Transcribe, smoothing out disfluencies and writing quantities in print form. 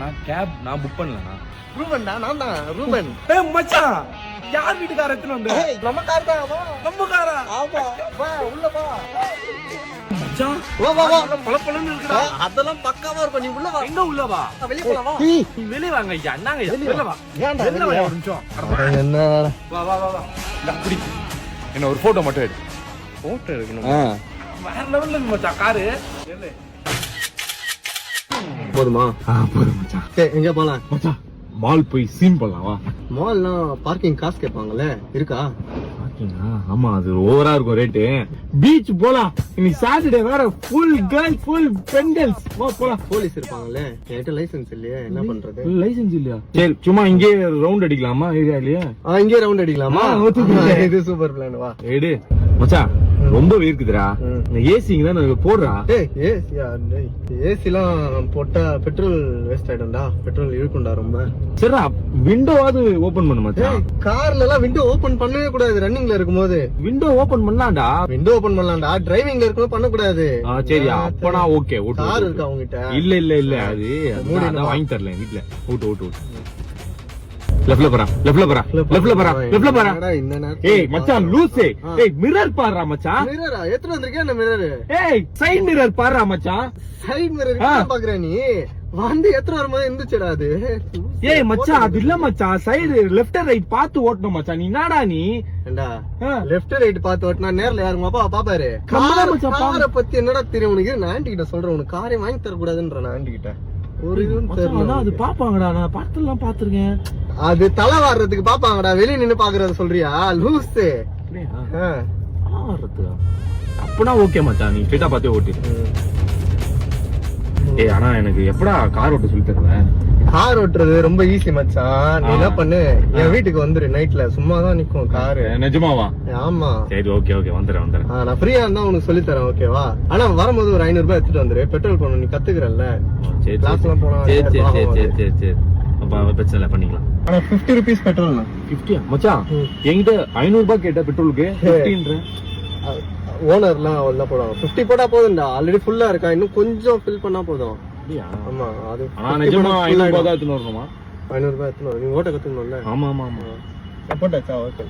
நான் கேப் நான் புக் பண்ணலண்ணா. ரூபன்டா, நான் தான் ரூபன். மச்சான் யார் வீட்டுக்கார எத்தனை வந்து? நம்ம கார் தான். வா. நம்ம காரா? ஆமா, வா உள்ள வா. மச்சான் வா வா வா. பளபளன்னு இருக்குடா. அதெல்லாம் பக்காவா இருக்கும். நீ உள்ள வா. எங்க உள்ள வா? வெளிய போலாம் வா. நீ வெளிய வாங்க ஐயா. என்னங்க ஐயா? வெளிய வா. ஏன்டா வெளிய வா ஒரு நிமிஷம். என்ன வா வா வா வா. டா குடி. என்ன ஒரு போட்டோ மட்டும் எடு. போட்டோ எடுக்கணும். வேற லெவல்ல இருக்கு மச்சான் காரு. ஏலே. போதுமா? போதும் மச்சான். சரி, எங்க போலாம்? மச்சான் மால் போய் சீன் பண்ணலாம் வா. மால்னா பார்க்கிங் காசு கேட்பாங்கல்ல, இருக்கா? ஆமா அது ஓவரா இருக்கும் ரேட்டு. பீச் போலாம். இன்னைக்கு சாட்டர்டே வேற ஃபுல் கேர்ள் ஃபுல் பெண்கள்ஸ். வா போலாம். போலீஸ் இருப்பாங்கல்ல, என்கிட்ட லைசென்ஸ் இல்லையே, என்ன பண்றது? லைசென்ஸ் இல்லையா? சரி சும்மா இங்கே ரவுண்ட் அடிக்கலாமா ஏரியாலயே? இங்கே ரவுண்ட் அடிக்கலாமா? இது சூப்பர் பிளான். வா எடு மச்சான். ரொம்ப வேர்க்குதுடா. ஏசிங்க தான் போடுறா. ஏசிலாம் போட்டா பெட்ரோல் வேஸ்ட் ஆயிடும்டா. பெட்ரோல் இழுக்கும்டா ரொம்ப. சரிடா விண்டோவாது ஓபன் பண்ணு மச்சான். கார்ல எல்லாம் விண்டோ ஓபன் பண்ணவே கூடாது. ரன்னிங்ல இருக்கும்போது விண்டோ ஓபன் பண்ணலாம்டா. விண்டோ ஓபன் பண்ணலாம்டா. டிரைவிங்ல இருக்கும்போது பண்ண கூடாது. சரியா அப்பனா ஓகே. கார் இருக்கா உங்ககிட்ட? இல்ல இல்ல இல்ல அது மூடி வாங்கி தரல வீட்ல. ஓட்டு ஓட்டு ஓட்டு. லெஃப்ட்ல போறா லெஃப்ட்ல போறா லெஃப்ட்ல போறா லெஃப்ட்ல போறா. ஏய் மச்சான் லூசே. ஏய் மிரர் பாருடா மச்சான். மிரரா எத்தனை வந்திருக்கே அந்த மிரர்? ஏய் சைடு மிரர் பாருடா மச்சான். சைடு மிரர் பாக்குற நீ வந்து எத்தனை வரும்போது இருந்துச்சுடா அது? ஏய் மச்சான் அது இல்ல மச்சான். சைடு லெஃப்ட் ரைட் பார்த்து ஓட்டணும் மச்சான். நீ என்னடா நீ? ஏண்டா லெஃப்ட் ரைட் பார்த்து ஓட்டினா நேர்ல யாருங்க அப்பா பாப்பாரு? காரை பத்தி என்னடா தெரியும் உனக்கு? நான் ஆண்டி கிட்ட சொல்றேன், உனக்கு காரை வாங்கி தர கூடாதுன்ற. நான் ஆண்டி கிட்ட ஒரு இதுவும் தெரியல. அது பாப்பாங்கடா. நான் படத்தெல்லாம் பாத்துருக்கேன். அது தலை வாடுறதுக்கு பாப்பாங்கடா. வெளிய நின்னு பாக்குறத சொல்றியா லூசு? அப்பனா ஓகே மச்சான். நீ ஸ்ட்ரைட்டா பாத்தே ஓட்டு. ஏய் ஆனா எனக்கு எப்படா கார் ஓட்ட சொல்லி தருவேன்? கார் ஓட்டுறது ரொம்ப ஈஸி மச்சான். நீ என்ன பண்ணு, என் வீட்டுக்கு வந்துரு. நைட்ல சும்மாதான் நிக்கும் காரு. நிஜமாவா? ஆமா. சரி ஓகே ஓகே வந்துறேன் வந்துறேன். நான் ஃப்ரீயா இருந்தா உனக்கு சொல்லி தரேன் ஓகேவா? ஆனா வரும்போது ஒரு 500 ரூபாய் எடுத்துட்டு வந்துரு. பெட்ரோல் போடணும், நீ கத்துக்கிறல்ல. சரி கிளாஸ் எல்லாம் போனா சரி சரி சரி சரி சரி. அப்ப பிரச்சனை இல்ல பண்ணிக்கலாம். ஆனா 50 ரூபீஸ் பெட்ரோல். 50 மச்சான்? என்கிட்ட 500 ரூபாய் கேட்ட பெட்ரோலுக்கு 15ன்ற. ஓனர்லாம் உள்ள போடுவாங்க. 50 போட்டா போதும்டா. ஆல்ரெடி ஃபுல்லா இருக்கா, இன்னும் கொஞ்சம் ஃபில் பண்ணா போதும். ஆமா அது நிஜமா 500 ரூபாய் தான் எடுத்துட்டு வரணுமா? 500 ரூபாய் எடுத்துட்டு நீ ஓட்ட கத்துக்கணும்ல. ஆமா ஆமா ஆமா. போட்டாச்சா? ஓகே.